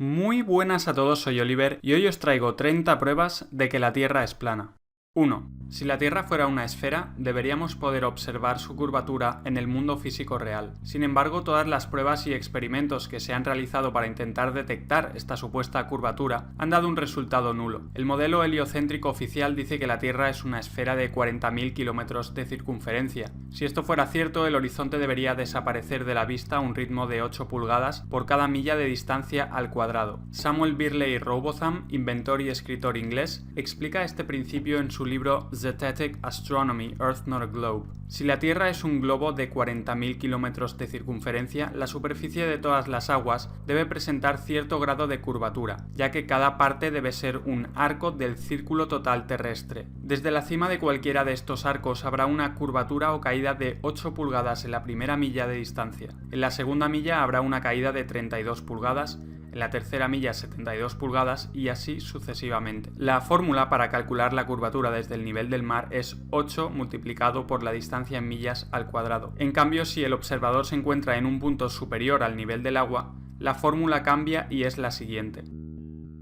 Muy buenas a todos, soy Oliver y hoy os traigo 30 pruebas de que la Tierra es plana. 1. Si la Tierra fuera una esfera, deberíamos poder observar su curvatura en el mundo físico real. Sin embargo, todas las pruebas y experimentos que se han realizado para intentar detectar esta supuesta curvatura han dado un resultado nulo. El modelo heliocéntrico oficial dice que la Tierra es una esfera de 40.000 kilómetros de circunferencia. Si esto fuera cierto, el horizonte debería desaparecer de la vista a un ritmo de 8 pulgadas por cada milla de distancia al cuadrado. Samuel Birley Robotham, inventor y escritor inglés, explica este principio en su libro Zetetic Astronomy, Earth Not a Globe. Si la Tierra es un globo de 40.000 kilómetros de circunferencia, la superficie de todas las aguas debe presentar cierto grado de curvatura, ya que cada parte debe ser un arco del círculo total terrestre. Desde la cima de cualquiera de estos arcos habrá una curvatura o caída de 8 pulgadas en la primera milla de distancia. En la segunda milla habrá una caída de 32 pulgadas, en la tercera milla 72 pulgadas y así sucesivamente. La fórmula para calcular la curvatura desde el nivel del mar es 8 multiplicado por la distancia en millas al cuadrado. En cambio, si el observador se encuentra en un punto superior al nivel del agua, la fórmula cambia y es la siguiente.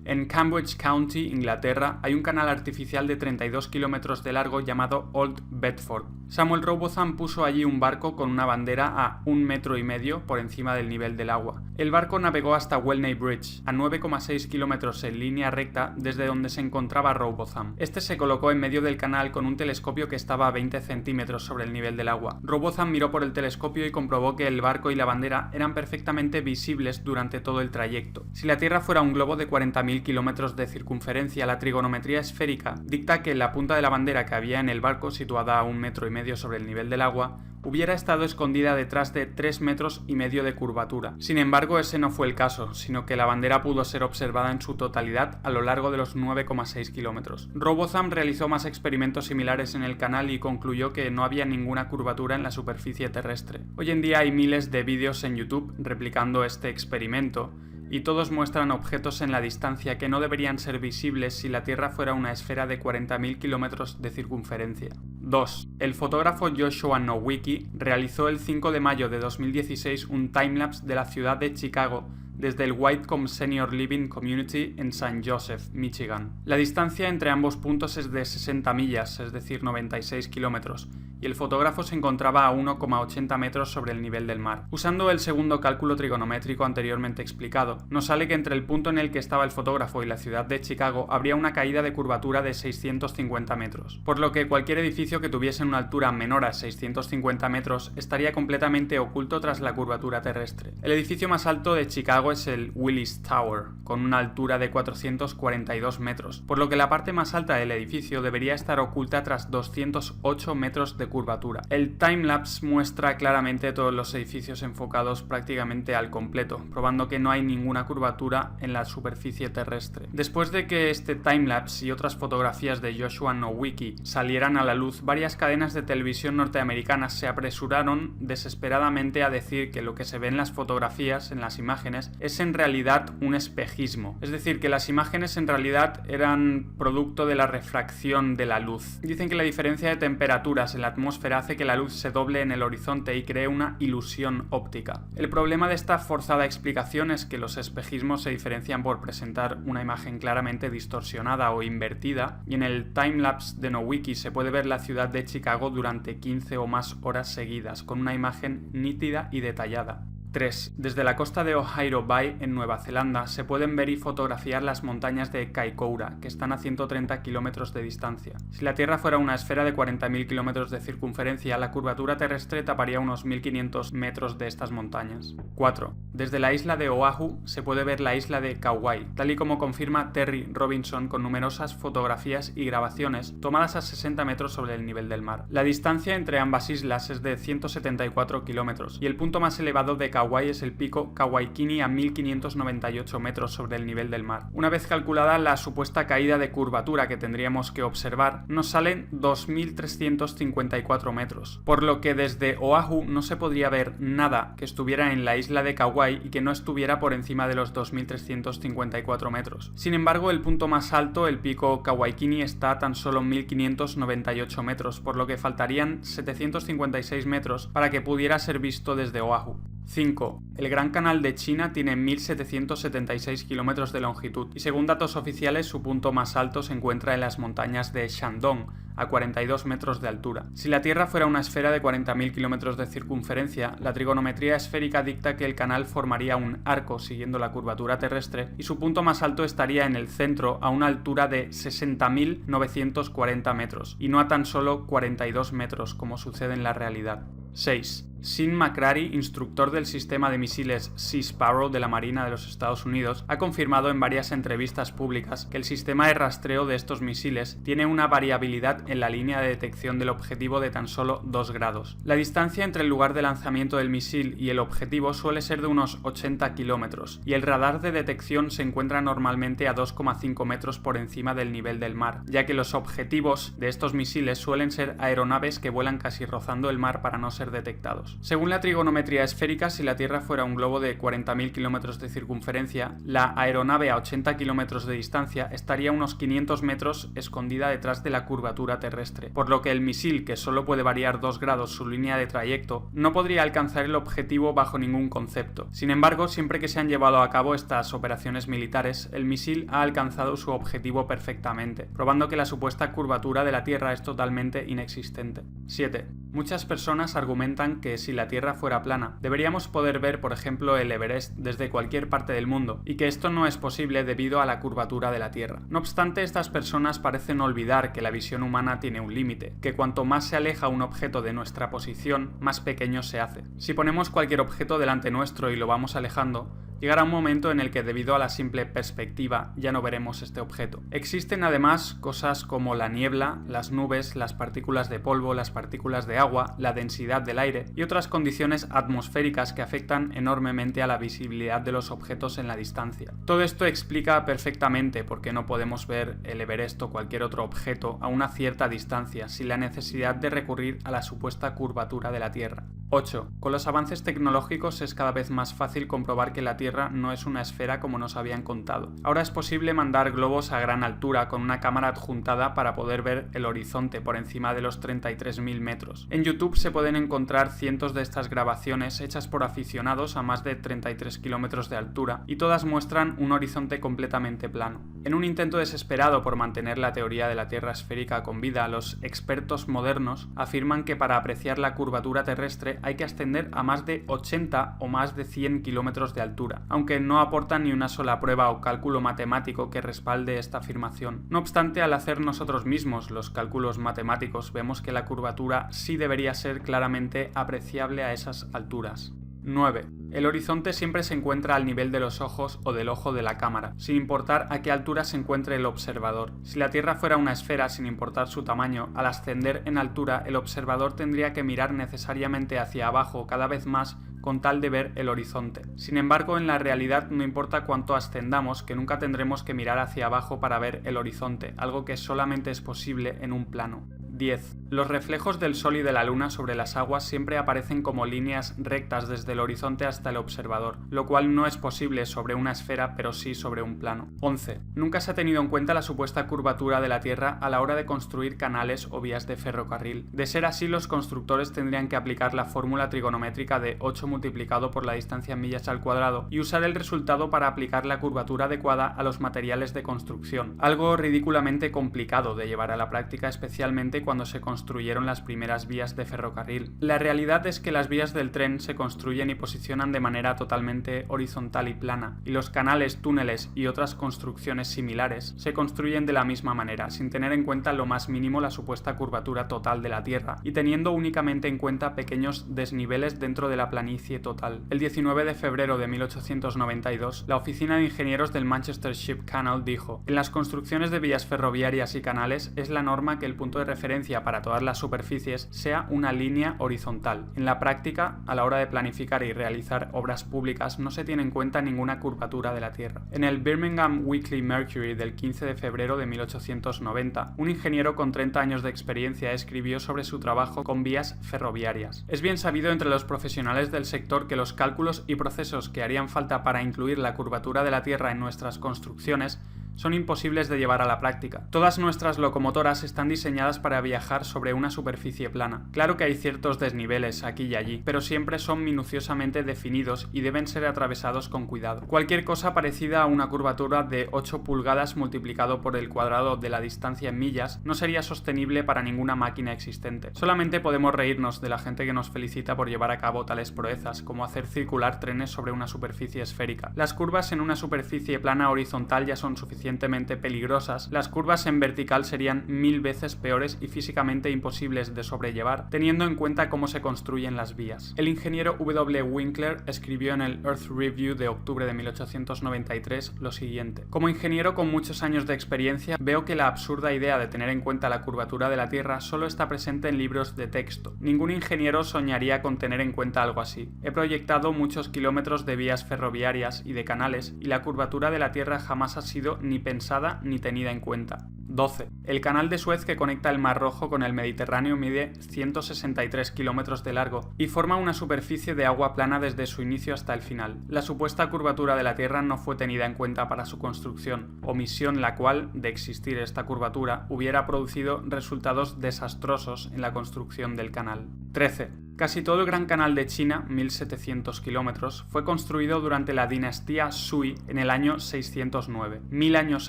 En Cambridge County, Inglaterra, hay un canal artificial de 32 kilómetros de largo llamado Old Bedford. Samuel Robotham puso allí un barco con una bandera a 1,5 metros por encima del nivel del agua. El barco navegó hasta Welney Bridge, a 9,6 kilómetros en línea recta desde donde se encontraba Robotham. Este se colocó en medio del canal con un telescopio que estaba a 20 centímetros sobre el nivel del agua. Robotham miró por el telescopio y comprobó que el barco y la bandera eran perfectamente visibles durante todo el trayecto. Si la Tierra fuera un globo de 40.000 kilómetros de circunferencia, la trigonometría esférica dicta que la punta de la bandera que había en el barco, situada a 1,5 metros sobre el nivel del agua, hubiera estado escondida detrás de 3,5 metros de curvatura. Sin embargo, ese no fue el caso, sino que la bandera pudo ser observada en su totalidad a lo largo de los 9,6 kilómetros. Robotham realizó más experimentos similares en el canal y concluyó que no había ninguna curvatura en la superficie terrestre. Hoy en día hay miles de vídeos en YouTube replicando este experimento, y todos muestran objetos en la distancia que no deberían ser visibles si la Tierra fuera una esfera de 40.000 kilómetros de circunferencia. 2. El fotógrafo Joshua Nowicki realizó el 5 de mayo de 2016 un timelapse de la ciudad de Chicago desde el Whitecomb Senior Living Community en St. Joseph, Michigan. La distancia entre ambos puntos es de 60 millas, es decir, 96 kilómetros, y el fotógrafo se encontraba a 1,80 metros sobre el nivel del mar. Usando el segundo cálculo trigonométrico anteriormente explicado, nos sale que entre el punto en el que estaba el fotógrafo y la ciudad de Chicago habría una caída de curvatura de 650 metros, por lo que cualquier edificio que tuviese una altura menor a 650 metros estaría completamente oculto tras la curvatura terrestre. El edificio más alto de Chicago es el Willis Tower, con una altura de 442 metros, por lo que la parte más alta del edificio debería estar oculta tras 208 metros de curvatura. El timelapse muestra claramente todos los edificios enfocados prácticamente al completo, probando que no hay ninguna curvatura en la superficie terrestre. Después de que este timelapse y otras fotografías de Joshua Nowicki salieran a la luz, varias cadenas de televisión norteamericanas se apresuraron desesperadamente a decir que lo que se ve en las fotografías, en las imágenes, es en realidad un espejismo. Es decir, que las imágenes en realidad eran producto de la refracción de la luz. Dicen que la diferencia de temperaturas en la atmósfera hace que la luz se doble en el horizonte y cree una ilusión óptica. El problema de esta forzada explicación es que los espejismos se diferencian por presentar una imagen claramente distorsionada o invertida, y en el timelapse de Nowicki se puede ver la ciudad de Chicago durante 15 o más horas seguidas, con una imagen nítida y detallada. 3. Desde la costa de Ohairo Bay, en Nueva Zelanda, se pueden ver y fotografiar las montañas de Kaikoura, que están a 130 kilómetros de distancia. Si la Tierra fuera una esfera de 40.000 kilómetros de circunferencia, la curvatura terrestre taparía unos 1.500 metros de estas montañas. 4. Desde la isla de Oahu se puede ver la isla de Kauai, tal y como confirma Terry Robinson con numerosas fotografías y grabaciones tomadas a 60 metros sobre el nivel del mar. La distancia entre ambas islas es de 174 kilómetros, y el punto más elevado de Kauai es el pico Kawaikini a 1.598 metros sobre el nivel del mar. Una vez calculada la supuesta caída de curvatura que tendríamos que observar, nos salen 2.354 metros, por lo que desde Oahu no se podría ver nada que estuviera en la isla de Kauai y que no estuviera por encima de los 2.354 metros. Sin embargo, el punto más alto, el pico Kawaikini, está a tan solo 1.598 metros, por lo que faltarían 756 metros para que pudiera ser visto desde Oahu. 5. El Gran Canal de China tiene 1.776 kilómetros de longitud y según datos oficiales su punto más alto se encuentra en las montañas de Shandong, a 42 metros de altura. Si la Tierra fuera una esfera de 40.000 kilómetros de circunferencia, la trigonometría esférica dicta que el canal formaría un arco siguiendo la curvatura terrestre y su punto más alto estaría en el centro a una altura de 60.940 metros y no a tan solo 42 metros como sucede en la realidad. 6. Sean McCrary, instructor del sistema de misiles Sea Sparrow de la Marina de los Estados Unidos, ha confirmado en varias entrevistas públicas que el sistema de rastreo de estos misiles tiene una variabilidad en la línea de detección del objetivo de tan solo 2 grados. La distancia entre el lugar de lanzamiento del misil y el objetivo suele ser de unos 80 kilómetros, y el radar de detección se encuentra normalmente a 2,5 metros por encima del nivel del mar, ya que los objetivos de estos misiles suelen ser aeronaves que vuelan casi rozando el mar para no ser detectados. Según la trigonometría esférica, si la Tierra fuera un globo de 40.000 kilómetros de circunferencia, la aeronave a 80 kilómetros de distancia estaría a unos 500 metros escondida detrás de la curvatura terrestre, por lo que el misil, que solo puede variar 2 grados su línea de trayecto, no podría alcanzar el objetivo bajo ningún concepto. Sin embargo, siempre que se han llevado a cabo estas operaciones militares, el misil ha alcanzado su objetivo perfectamente, probando que la supuesta curvatura de la Tierra es totalmente inexistente. 7. Muchas personas argumentan que si la Tierra fuera plana, deberíamos poder ver, por ejemplo, el Everest desde cualquier parte del mundo, y que esto no es posible debido a la curvatura de la Tierra. No obstante, estas personas parecen olvidar que la visión humana tiene un límite, que cuanto más se aleja un objeto de nuestra posición, más pequeño se hace. Si ponemos cualquier objeto delante nuestro y lo vamos alejando, llegará un momento en el que debido a la simple perspectiva ya no veremos este objeto. Existen además cosas como la niebla, las nubes, las partículas de polvo, las partículas de agua, la densidad del aire y otras condiciones atmosféricas que afectan enormemente a la visibilidad de los objetos en la distancia. Todo esto explica perfectamente por qué no podemos ver el Everest o cualquier otro objeto a una cierta distancia sin la necesidad de recurrir a la supuesta curvatura de la Tierra. 8. Con los avances tecnológicos es cada vez más fácil comprobar que la Tierra no es una esfera como nos habían contado. Ahora es posible mandar globos a gran altura con una cámara adjuntada para poder ver el horizonte por encima de los 33.000 metros. En YouTube se pueden encontrar cientos de estas grabaciones hechas por aficionados a más de 33 kilómetros de altura y todas muestran un horizonte completamente plano. En un intento desesperado por mantener la teoría de la Tierra esférica con vida, los expertos modernos afirman que para apreciar la curvatura terrestre hay que ascender a más de 80 o más de 100 kilómetros de altura, aunque no aportan ni una sola prueba o cálculo matemático que respalde esta afirmación. No obstante, al hacer nosotros mismos los cálculos matemáticos, vemos que la curvatura sí debería ser claramente apreciable a esas alturas. 9. El horizonte siempre se encuentra al nivel de los ojos o del ojo de la cámara, sin importar a qué altura se encuentre el observador. Si la Tierra fuera una esfera sin importar su tamaño, al ascender en altura el observador tendría que mirar necesariamente hacia abajo cada vez más con tal de ver el horizonte. Sin embargo, en la realidad no importa cuánto ascendamos, que nunca tendremos que mirar hacia abajo para ver el horizonte, algo que solamente es posible en un plano. 10. Los reflejos del Sol y de la Luna sobre las aguas siempre aparecen como líneas rectas desde el horizonte hasta el observador, lo cual no es posible sobre una esfera, pero sí sobre un plano. 11. Nunca se ha tenido en cuenta la supuesta curvatura de la Tierra a la hora de construir canales o vías de ferrocarril. De ser así, los constructores tendrían que aplicar la fórmula trigonométrica de 8 multiplicado por la distancia en millas al cuadrado y usar el resultado para aplicar la curvatura adecuada a los materiales de construcción, algo ridículamente complicado de llevar a la práctica, especialmente cuando se construyeron las primeras vías de ferrocarril. La realidad es que las vías del tren se construyen y posicionan de manera totalmente horizontal y plana, y los canales, túneles y otras construcciones similares se construyen de la misma manera, sin tener en cuenta lo más mínimo la supuesta curvatura total de la Tierra, y teniendo únicamente en cuenta pequeños desniveles dentro de la planicie total. El 19 de febrero de 1892, la Oficina de Ingenieros del Manchester Ship Canal dijo: en las construcciones de vías ferroviarias y canales es la norma que el punto de referencia para todas las superficies sea una línea horizontal. En la práctica, a la hora de planificar y realizar obras públicas, no se tiene en cuenta ninguna curvatura de la Tierra. En el Birmingham Weekly Mercury del 15 de febrero de 1890, un ingeniero con 30 años de experiencia escribió sobre su trabajo con vías ferroviarias. Es bien sabido entre los profesionales del sector que los cálculos y procesos que harían falta para incluir la curvatura de la Tierra en nuestras construcciones son imposibles de llevar a la práctica. Todas nuestras locomotoras están diseñadas para viajar sobre una superficie plana. Claro que hay ciertos desniveles aquí y allí, pero siempre son minuciosamente definidos y deben ser atravesados con cuidado. Cualquier cosa parecida a una curvatura de 8 pulgadas multiplicado por el cuadrado de la distancia en millas no sería sostenible para ninguna máquina existente. Solamente podemos reírnos de la gente que nos felicita por llevar a cabo tales proezas, como hacer circular trenes sobre una superficie esférica. Las curvas en una superficie plana horizontal ya son suficientemente peligrosas, las curvas en vertical serían 1000 veces peores y físicamente imposibles de sobrellevar, teniendo en cuenta cómo se construyen las vías. El ingeniero W. Winkler escribió en el Earth Review de octubre de 1893 lo siguiente: como ingeniero con muchos años de experiencia, veo que la absurda idea de tener en cuenta la curvatura de la Tierra solo está presente en libros de texto. Ningún ingeniero soñaría con tener en cuenta algo así. He proyectado muchos kilómetros de vías ferroviarias y de canales, y la curvatura de la Tierra jamás ha sido ni pensada ni tenida en cuenta. 12. El canal de Suez que conecta el Mar Rojo con el Mediterráneo mide 163 kilómetros de largo y forma una superficie de agua plana desde su inicio hasta el final. La supuesta curvatura de la Tierra no fue tenida en cuenta para su construcción, omisión la cual, de existir esta curvatura, hubiera producido resultados desastrosos en la construcción del canal. 13. Casi todo el Gran Canal de China, 1700 kilómetros, fue construido durante la dinastía Sui en el año 609, 1000 años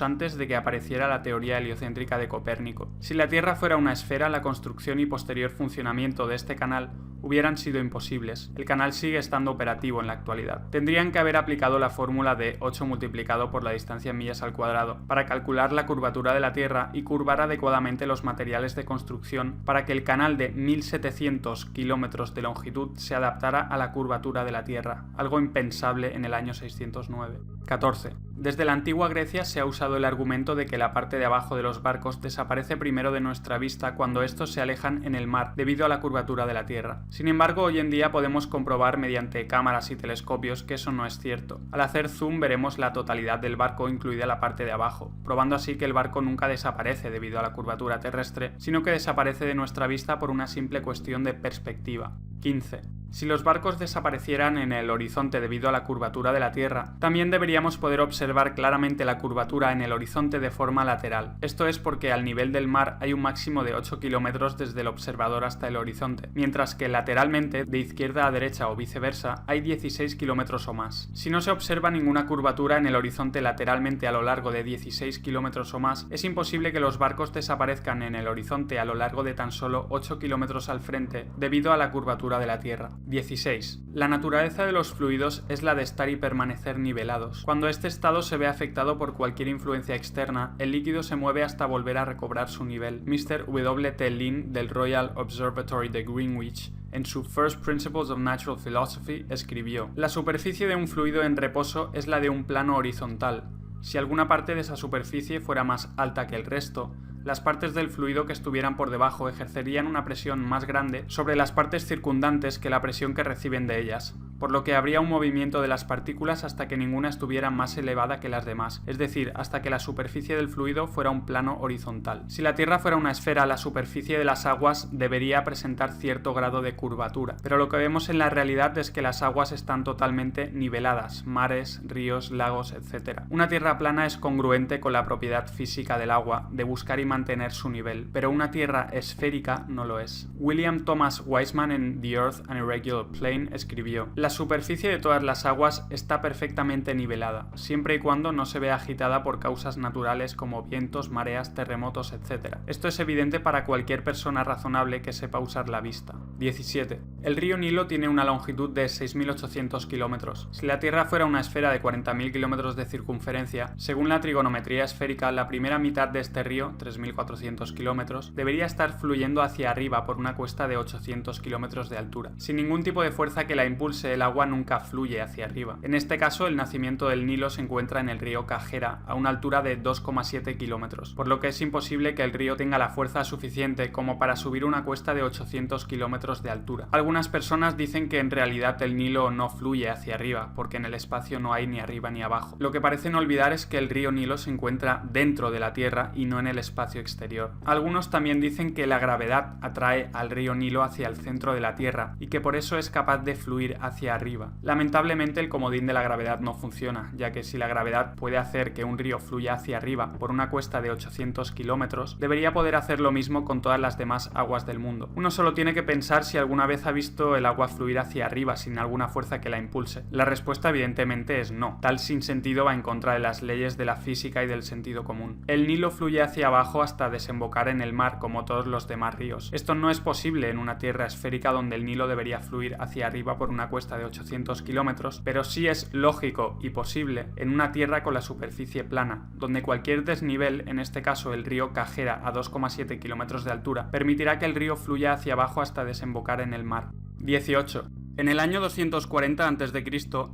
antes de que apareciera la teoría heliocéntrica de Copérnico. Si la Tierra fuera una esfera, la construcción y posterior funcionamiento de este canal hubieran sido imposibles. El canal sigue estando operativo en la actualidad. Tendrían que haber aplicado la fórmula de 8 multiplicado por la distancia en millas al cuadrado para calcular la curvatura de la Tierra y curvar adecuadamente los materiales de construcción para que el canal de 1700 kilómetros de longitud se adaptara a la curvatura de la Tierra, algo impensable en el año 609. 14. Desde la antigua Grecia se ha usado el argumento de que la parte de abajo de los barcos desaparece primero de nuestra vista cuando estos se alejan en el mar debido a la curvatura de la Tierra. Sin embargo, hoy en día podemos comprobar mediante cámaras y telescopios que eso no es cierto. Al hacer zoom veremos la totalidad del barco, incluida la parte de abajo, probando así que el barco nunca desaparece debido a la curvatura terrestre, sino que desaparece de nuestra vista por una simple cuestión de perspectiva. 15. Si los barcos desaparecieran en el horizonte debido a la curvatura de la Tierra, también deberíamos poder observar claramente la curvatura en el horizonte de forma lateral. Esto es porque al nivel del mar hay un máximo de 8 kilómetros desde el observador hasta el horizonte, mientras que lateralmente, de izquierda a derecha o viceversa, hay 16 kilómetros o más. Si no se observa ninguna curvatura en el horizonte lateralmente a lo largo de 16 kilómetros o más, es imposible que los barcos desaparezcan en el horizonte a lo largo de tan solo 8 kilómetros al frente debido a la curvatura de la Tierra. 16. La naturaleza de los fluidos es la de estar y permanecer nivelados. Cuando este estado se ve afectado por cualquier influencia externa, el líquido se mueve hasta volver a recobrar su nivel. Mr. W. T. Lin del Royal Observatory de Greenwich, en su First Principles of Natural Philosophy, escribió: la superficie de un fluido en reposo es la de un plano horizontal. Si alguna parte de esa superficie fuera más alta que el resto, las partes del fluido que estuvieran por debajo ejercerían una presión más grande sobre las partes circundantes que la presión que reciben de ellas, por lo que habría un movimiento de las partículas hasta que ninguna estuviera más elevada que las demás, es decir, hasta que la superficie del fluido fuera un plano horizontal. Si la Tierra fuera una esfera, la superficie de las aguas debería presentar cierto grado de curvatura, pero lo que vemos en la realidad es que las aguas están totalmente niveladas, mares, ríos, lagos, etc. Una Tierra plana es congruente con la propiedad física del agua, de buscar y mantener su nivel, pero una Tierra esférica no lo es. William Thomas Weisman en The Earth an Irregular Plane escribió: la superficie de todas las aguas está perfectamente nivelada, siempre y cuando no se vea agitada por causas naturales como vientos, mareas, terremotos, etc. Esto es evidente para cualquier persona razonable que sepa usar la vista. 17. El río Nilo tiene una longitud de 6.800 kilómetros. Si la Tierra fuera una esfera de 40.000 kilómetros de circunferencia, según la trigonometría esférica, la primera mitad de este río, 3.400 kilómetros, debería estar fluyendo hacia arriba por una cuesta de 800 kilómetros de altura. Sin ningún tipo de fuerza que la impulse, el agua nunca fluye hacia arriba. En este caso, el nacimiento del Nilo se encuentra en el río Cajera, a una altura de 2,7 kilómetros, por lo que es imposible que el río tenga la fuerza suficiente como para subir una cuesta de 800 kilómetros de altura. Algunas personas dicen que en realidad el Nilo no fluye hacia arriba, porque en el espacio no hay ni arriba ni abajo. Lo que parecen olvidar es que el río Nilo se encuentra dentro de la Tierra y no en el espacio exterior. Algunos también dicen que la gravedad atrae al río Nilo hacia el centro de la Tierra y que por eso es capaz de fluir hacia hacia arriba. Lamentablemente el comodín de la gravedad no funciona, ya que si la gravedad puede hacer que un río fluya hacia arriba por una cuesta de 800 kilómetros, debería poder hacer lo mismo con todas las demás aguas del mundo. Uno solo tiene que pensar si alguna vez ha visto el agua fluir hacia arriba sin alguna fuerza que la impulse. La respuesta evidentemente es no. Tal sinsentido va en contra de las leyes de la física y del sentido común. El Nilo fluye hacia abajo hasta desembocar en el mar como todos los demás ríos. Esto no es posible en una tierra esférica donde el Nilo debería fluir hacia arriba por una cuesta de 800 kilómetros, pero sí es lógico y posible en una tierra con la superficie plana, donde cualquier desnivel, en este caso el río Cajera a 2,7 kilómetros de altura, permitirá que el río fluya hacia abajo hasta desembocar en el mar. 18. En el año 240 a.C.,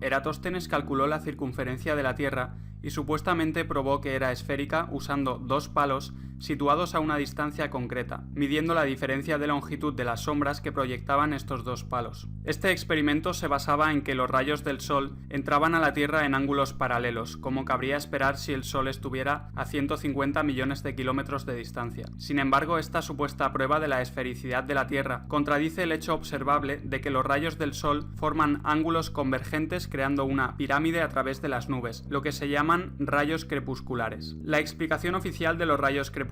Eratóstenes calculó la circunferencia de la Tierra y supuestamente probó que era esférica usando dos palos situados a una distancia concreta, midiendo la diferencia de longitud de las sombras que proyectaban estos dos palos. Este experimento se basaba en que los rayos del Sol entraban a la Tierra en ángulos paralelos, como cabría esperar si el Sol estuviera a 150 millones de kilómetros de distancia. Sin embargo, esta supuesta prueba de la esfericidad de la Tierra contradice el hecho observable de que los rayos del Sol forman ángulos convergentes creando una pirámide a través de las nubes, lo que se llaman rayos crepusculares. La explicación oficial de los rayos crepusculares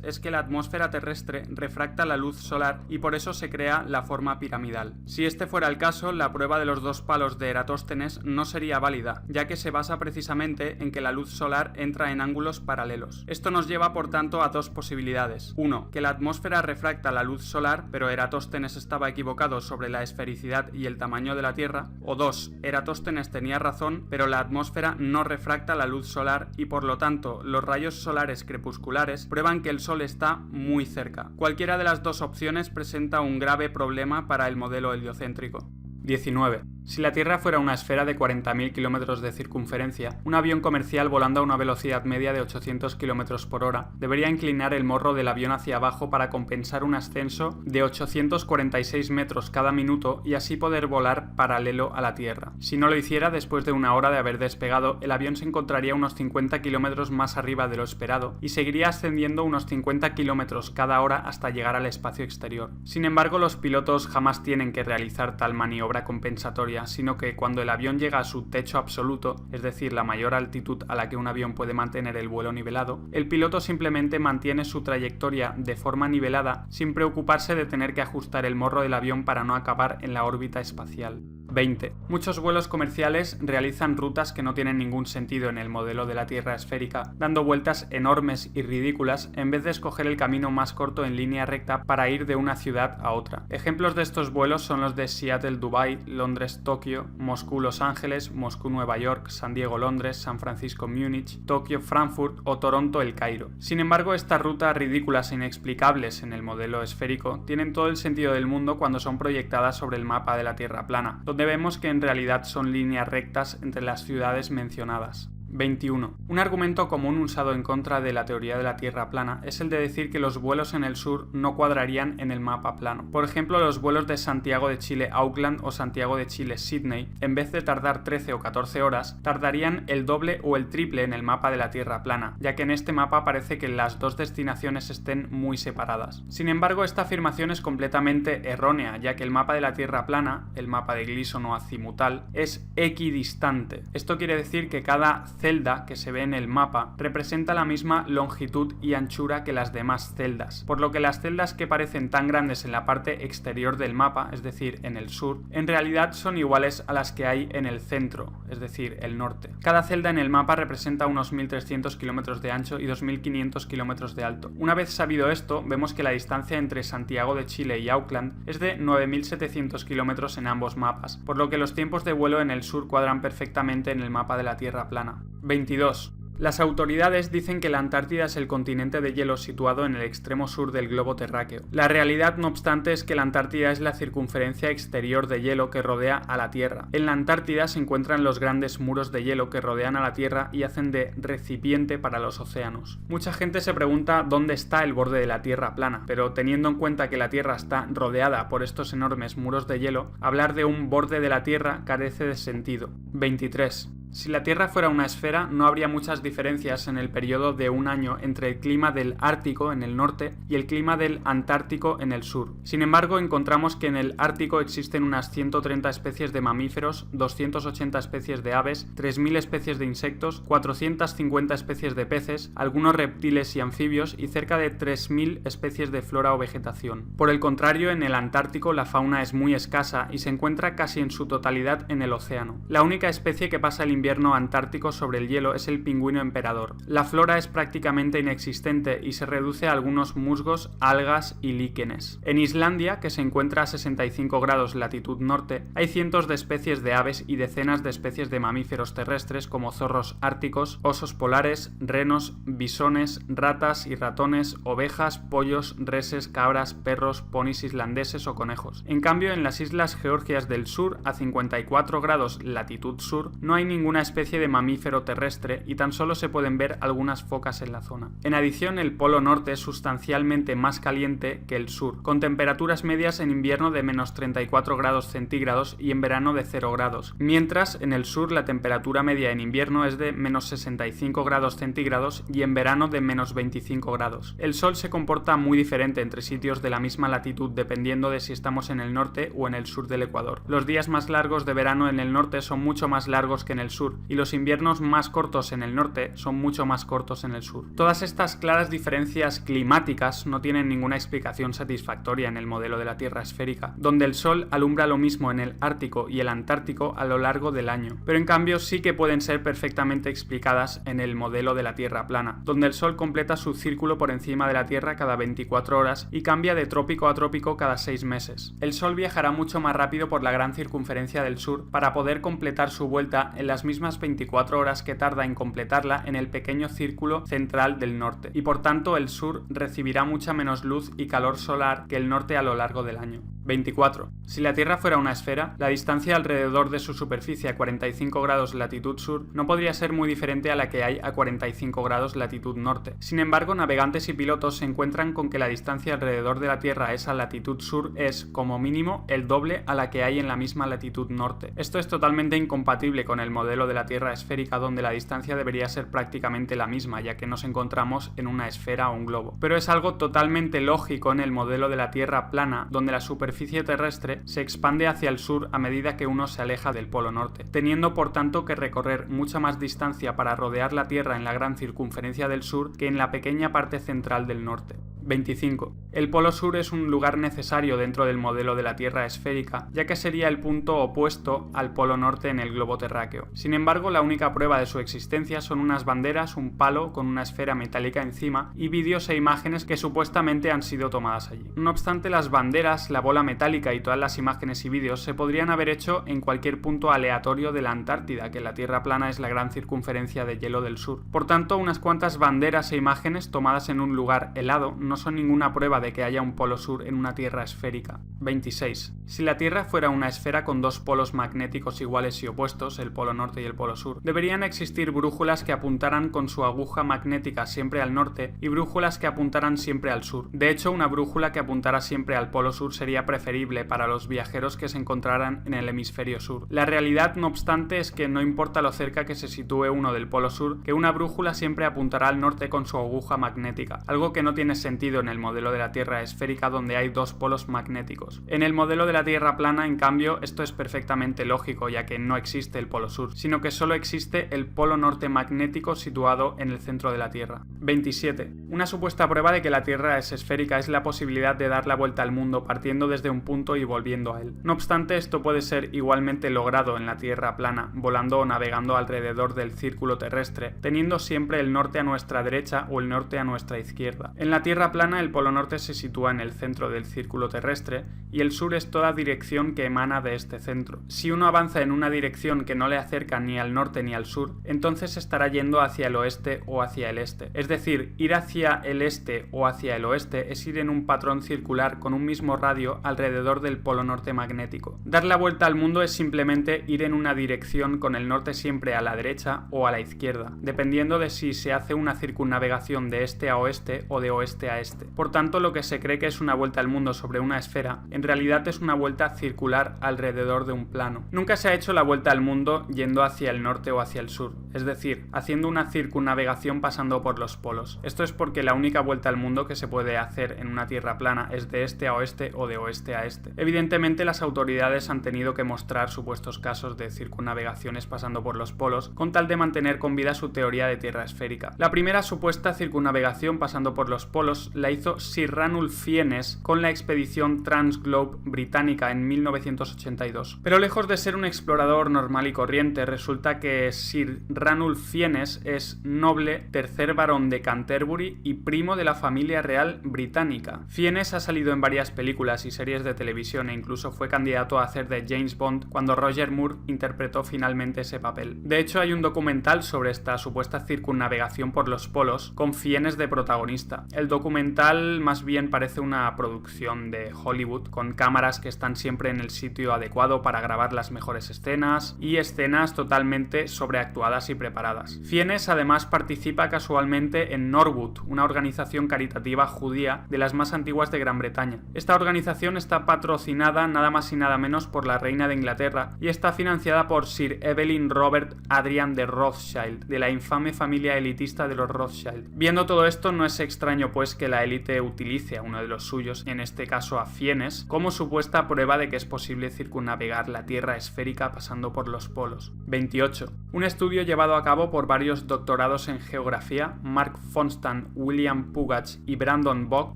es que la atmósfera terrestre refracta la luz solar y por eso se crea la forma piramidal. Si este fuera el caso, la prueba de los dos palos de Eratóstenes no sería válida, ya que se basa precisamente en que la luz solar entra en ángulos paralelos. Esto nos lleva por tanto a dos posibilidades. 1. Que la atmósfera refracta la luz solar, pero Eratóstenes estaba equivocado sobre la esfericidad y el tamaño de la Tierra. O 2. Eratóstenes tenía razón, pero la atmósfera no refracta la luz solar y por lo tanto los rayos solares crepusculares prueban que el Sol está muy cerca. Cualquiera de las dos opciones presenta un grave problema para el modelo heliocéntrico. 19. Si la Tierra fuera una esfera de 40.000 kilómetros de circunferencia, un avión comercial volando a una velocidad media de 800 kilómetros por hora debería inclinar el morro del avión hacia abajo para compensar un ascenso de 846 metros cada minuto y así poder volar paralelo a la Tierra. Si no lo hiciera, después de una hora de haber despegado, el avión se encontraría unos 50 kilómetros más arriba de lo esperado y seguiría ascendiendo unos 50 kilómetros cada hora hasta llegar al espacio exterior. Sin embargo, los pilotos jamás tienen que realizar tal maniobra compensatoria, sino que cuando el avión llega a su techo absoluto, es decir, la mayor altitud a la que un avión puede mantener el vuelo nivelado, el piloto simplemente mantiene su trayectoria de forma nivelada sin preocuparse de tener que ajustar el morro del avión para no acabar en la órbita espacial. 20. Muchos vuelos comerciales realizan rutas que no tienen ningún sentido en el modelo de la Tierra esférica, dando vueltas enormes y ridículas en vez de escoger el camino más corto en línea recta para ir de una ciudad a otra. Ejemplos de estos vuelos son los de Seattle-Dubái, Londres-Tokio, Moscú-Los Ángeles, Moscú-Nueva York, San Diego-Londres, San Francisco-Múnich, Tokio-Frankfurt o Toronto-El Cairo. Sin embargo, estas rutas ridículas e inexplicables en el modelo esférico tienen todo el sentido del mundo cuando son proyectadas sobre el mapa de la Tierra plana, donde vemos que en realidad son líneas rectas entre las ciudades mencionadas. 21. Un argumento común usado en contra de la teoría de la Tierra plana es el de decir que los vuelos en el sur no cuadrarían en el mapa plano. Por ejemplo, los vuelos de Santiago de Chile a Auckland o Santiago de Chile Sydney, en vez de tardar 13 o 14 horas, tardarían el doble o el triple en el mapa de la Tierra plana, ya que en este mapa parece que las dos destinaciones estén muy separadas. Sin embargo, esta afirmación es completamente errónea, ya que el mapa de la Tierra plana, el mapa de Gleason o azimutal, es equidistante. Esto quiere decir que cada celda que se ve en el mapa representa la misma longitud y anchura que las demás celdas, por lo que las celdas que parecen tan grandes en la parte exterior del mapa, es decir, en el sur, en realidad son iguales a las que hay en el centro, es decir, el norte. Cada celda en el mapa representa unos 1.300 kilómetros de ancho y 2.500 kilómetros de alto. Una vez sabido esto, vemos que la distancia entre Santiago de Chile y Auckland es de 9.700 kilómetros en ambos mapas, por lo que los tiempos de vuelo en el sur cuadran perfectamente en el mapa de la Tierra plana. 22. Las autoridades dicen que la Antártida es el continente de hielo situado en el extremo sur del globo terráqueo. La realidad, no obstante, es que la Antártida es la circunferencia exterior de hielo que rodea a la Tierra. En la Antártida se encuentran los grandes muros de hielo que rodean a la Tierra y hacen de recipiente para los océanos. Mucha gente se pregunta dónde está el borde de la Tierra plana, pero teniendo en cuenta que la Tierra está rodeada por estos enormes muros de hielo, hablar de un borde de la Tierra carece de sentido. 23. Si la Tierra fuera una esfera, no habría muchas diferencias en el periodo de un año entre el clima del Ártico en el norte y el clima del Antártico en el sur. Sin embargo, encontramos que en el Ártico existen unas 130 especies de mamíferos, 280 especies de aves, 3.000 especies de insectos, 450 especies de peces, algunos reptiles y anfibios y cerca de 3.000 especies de flora o vegetación. Por el contrario, en el Antártico la fauna es muy escasa y se encuentra casi en su totalidad en el océano. La única especie que pasa el invierno antártico sobre el hielo es el pingüino emperador. La flora es prácticamente inexistente y se reduce a algunos musgos, algas y líquenes. En Islandia, que se encuentra a 65 grados latitud norte, hay cientos de especies de aves y decenas de especies de mamíferos terrestres como zorros árticos, osos polares, renos, bisones, ratas y ratones, ovejas, pollos, reses, cabras, perros, ponis islandeses o conejos. En cambio, en las islas Georgias del Sur, a 54 grados latitud sur, no hay ninguna especie de mamífero terrestre y tan solo se pueden ver algunas focas en la zona. En adición, el Polo Norte es sustancialmente más caliente que el sur, con temperaturas medias en invierno de menos 34 grados centígrados y en verano de 0 grados, mientras en el sur la temperatura media en invierno es de menos 65 grados centígrados y en verano de menos 25 grados. El sol se comporta muy diferente entre sitios de la misma latitud dependiendo de si estamos en el norte o en el sur del Ecuador. Los días más largos de verano en el norte son mucho más largos que en el sur y los inviernos más cortos en el norte son mucho más cortos en el sur. Todas estas claras diferencias climáticas no tienen ninguna explicación satisfactoria en el modelo de la Tierra esférica, donde el Sol alumbra lo mismo en el Ártico y el Antártico a lo largo del año, pero en cambio sí que pueden ser perfectamente explicadas en el modelo de la Tierra plana, donde el Sol completa su círculo por encima de la Tierra cada 24 horas y cambia de trópico a trópico cada 6 meses. El Sol viajará mucho más rápido por la gran circunferencia del sur para poder completar su vuelta en las mismas 24 horas que tarda en completarla en el pequeño círculo central del norte, y por tanto el sur recibirá mucha menos luz y calor solar que el norte a lo largo del año. 24. Si la Tierra fuera una esfera, la distancia alrededor de su superficie a 45 grados latitud sur no podría ser muy diferente a la que hay a 45 grados latitud norte. Sin embargo, navegantes y pilotos se encuentran con que la distancia alrededor de la Tierra a esa latitud sur es, como mínimo, el doble a la que hay en la misma latitud norte. Esto es totalmente incompatible con el modelo de la Tierra esférica, donde la distancia debería ser prácticamente la misma, ya que nos encontramos en una esfera o un globo. Pero es algo totalmente lógico en el modelo de la Tierra plana, donde la superficie terrestre se expande hacia el sur a medida que uno se aleja del Polo Norte, teniendo por tanto que recorrer mucha más distancia para rodear la Tierra en la gran circunferencia del sur que en la pequeña parte central del norte. 25. El Polo Sur es un lugar necesario dentro del modelo de la Tierra esférica, ya que sería el punto opuesto al Polo Norte en el globo terráqueo. Sin embargo, la única prueba de su existencia son unas banderas, un palo con una esfera metálica encima y vídeos e imágenes que supuestamente han sido tomadas allí. No obstante, las banderas, la bola metálica y todas las imágenes y vídeos se podrían haber hecho en cualquier punto aleatorio de la Antártida, que la Tierra plana es la gran circunferencia de hielo del sur. Por tanto, unas cuantas banderas e imágenes tomadas en un lugar helado no son ninguna prueba de que haya un polo sur en una Tierra esférica. 26. Si la Tierra fuera una esfera con dos polos magnéticos iguales y opuestos, el polo norte y el polo sur, deberían existir brújulas que apuntaran con su aguja magnética siempre al norte y brújulas que apuntaran siempre al sur. De hecho, una brújula que apuntara siempre al polo sur sería preferible para los viajeros que se encontraran en el hemisferio sur. La realidad, no obstante, es que no importa lo cerca que se sitúe uno del polo sur, que una brújula siempre apuntará al norte con su aguja magnética, algo que no tiene sentido en el modelo de la Tierra esférica donde hay dos polos magnéticos. En el modelo de la Tierra plana, en cambio, esto es perfectamente lógico, ya que no existe el polo sur, sino que solo existe el polo norte magnético situado en el centro de la Tierra. 27. Una supuesta prueba de que la Tierra es esférica es la posibilidad de dar la vuelta al mundo partiendo desde un punto y volviendo a él. No obstante, esto puede ser igualmente logrado en la Tierra plana, volando o navegando alrededor del círculo terrestre, teniendo siempre el norte a nuestra derecha o el norte a nuestra izquierda. En la Tierra plana, el polo norte se sitúa en el centro del círculo terrestre y el sur es toda dirección que emana de este centro. Si uno avanza en una dirección que no le acerca ni al norte ni al sur, entonces estará yendo hacia el oeste o hacia el este. Es decir, ir hacia el este o hacia el oeste es ir en un patrón circular con un mismo radio alrededor del polo norte magnético. Dar la vuelta al mundo es simplemente ir en una dirección con el norte siempre a la derecha o a la izquierda, dependiendo de si se hace una circunnavegación de este a oeste o de oeste a hacia este. Por tanto, lo que se cree que es una vuelta al mundo sobre una esfera, en realidad es una vuelta circular alrededor de un plano. Nunca se ha hecho la vuelta al mundo yendo hacia el norte o hacia el sur, es decir, haciendo una circunnavegación pasando por los polos. Esto es porque la única vuelta al mundo que se puede hacer en una tierra plana es de este a oeste o de oeste a este. Evidentemente, las autoridades han tenido que mostrar supuestos casos de circunnavegaciones pasando por los polos con tal de mantener con vida su teoría de tierra esférica. La primera supuesta circunnavegación pasando por los polos la hizo Sir Ranulph Fiennes con la expedición Transglobe británica en 1982. Pero lejos de ser un explorador normal y corriente, resulta que Sir Ranulph Fiennes es noble, tercer barón de Canterbury y primo de la familia real británica. Fiennes ha salido en varias películas y series de televisión e incluso fue candidato a hacer de James Bond cuando Roger Moore interpretó finalmente ese papel. De hecho, hay un documental sobre esta supuesta circunnavegación por los polos con Fiennes de protagonista. El documental más bien parece una producción de Hollywood con cámaras que están siempre en el sitio adecuado para grabar las mejores escenas y escenas totalmente sobreactuadas y preparadas. Fiennes además participa casualmente en Norwood, una organización caritativa judía de las más antiguas de Gran Bretaña. Esta organización está patrocinada nada más y nada menos por la reina de Inglaterra y está financiada por Sir Evelyn Robert Adrian de Rothschild, de la infame familia elitista de los Rothschild. Viendo todo esto, no es extraño pues que la élite utilice a uno de los suyos, en este caso a Fiennes, como supuesta prueba de que es posible circunnavegar la Tierra esférica pasando por los polos. 28. Un estudio llevado a cabo por varios doctorados en geografía, Mark Fonstan, William Pugach y Brandon Bogg,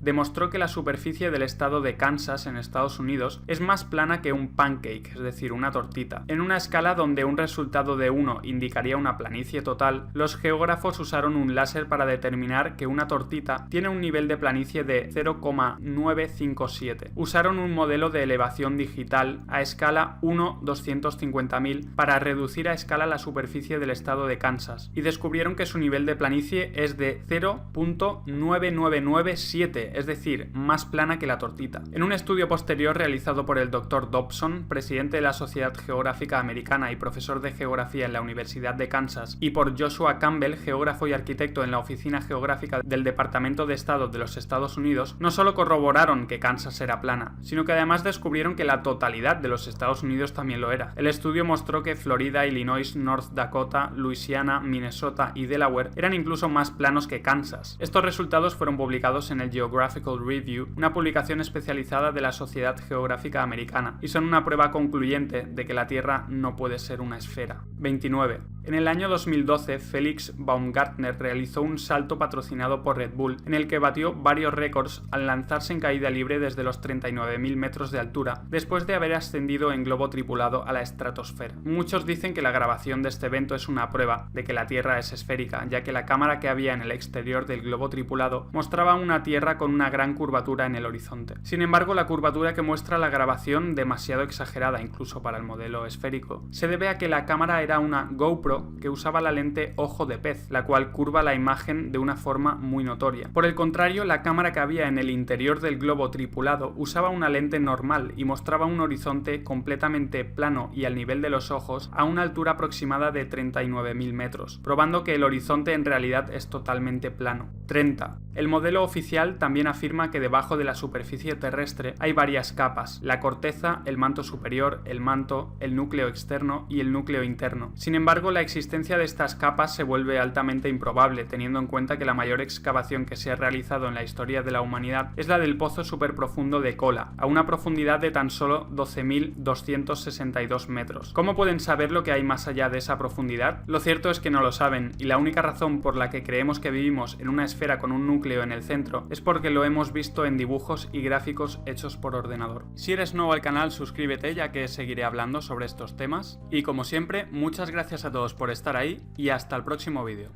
demostró que la superficie del estado de Kansas en Estados Unidos es más plana que un pancake, es decir, una tortita. En una escala donde un resultado de 1 indicaría una planicie total, los geógrafos usaron un láser para determinar que una tortita tiene un nivel de planicie de 0,957. Usaron un modelo de elevación digital a escala 1/250.000 para reducir a escala la superficie del estado de Kansas y descubrieron que su nivel de planicie es de 0,9997, es decir, más plana que la tortita. En un estudio posterior realizado por el Dr. Dobson, presidente de la Sociedad Geográfica Americana y profesor de geografía en la Universidad de Kansas, y por Joshua Campbell, geógrafo y arquitecto en la Oficina Geográfica del Departamento de Estado de los Estados Unidos, no solo corroboraron que Kansas era plana, sino que además descubrieron que la totalidad de los Estados Unidos también lo era. El estudio mostró que Florida, Illinois, North Dakota, Luisiana, Minnesota y Delaware eran incluso más planos que Kansas. Estos resultados fueron publicados en el Geographical Review, una publicación especializada de la Sociedad Geográfica Americana, y son una prueba concluyente de que la Tierra no puede ser una esfera. 29. En el año 2012, Felix Baumgartner realizó un salto patrocinado por Red Bull, en el que batió varios récords al lanzarse en caída libre desde los 39.000 metros de altura, después de haber ascendido en globo tripulado a la estratosfera. Muchos dicen que la grabación de este evento es una prueba de que la Tierra es esférica, ya que la cámara que había en el exterior del globo tripulado mostraba una Tierra con una gran curvatura en el horizonte. Sin embargo, la curvatura que muestra la grabación, demasiado exagerada incluso para el modelo esférico, se debe a que la cámara era una GoPro que usaba la lente ojo de pez, la cual curva la imagen de una forma muy notoria. Por el contrario, la cámara que había en el interior del globo tripulado usaba una lente normal y mostraba un horizonte completamente plano y al nivel de los ojos a una altura aproximada de 39.000 metros, probando que el horizonte en realidad es totalmente plano. 30. El modelo oficial también afirma que debajo de la superficie terrestre hay varias capas: la corteza, el manto superior, el manto, el núcleo externo y el núcleo interno. Sin embargo, la existencia de estas capas se vuelve altamente improbable, teniendo en cuenta que la mayor excavación que se ha realizado en la historia de la humanidad es la del pozo superprofundo de Kola, a una profundidad de tan solo 12.262 metros. ¿Cómo pueden saber lo que hay más allá de esa profundidad? Lo cierto es que no lo saben, y la única razón por la que creemos que vivimos en una esfera con un núcleo en el centro es porque lo hemos visto en dibujos y gráficos hechos por ordenador. Si eres nuevo al canal, suscríbete, ya que seguiré hablando sobre estos temas. Y como siempre, muchas gracias a todos por estar ahí y hasta el próximo vídeo.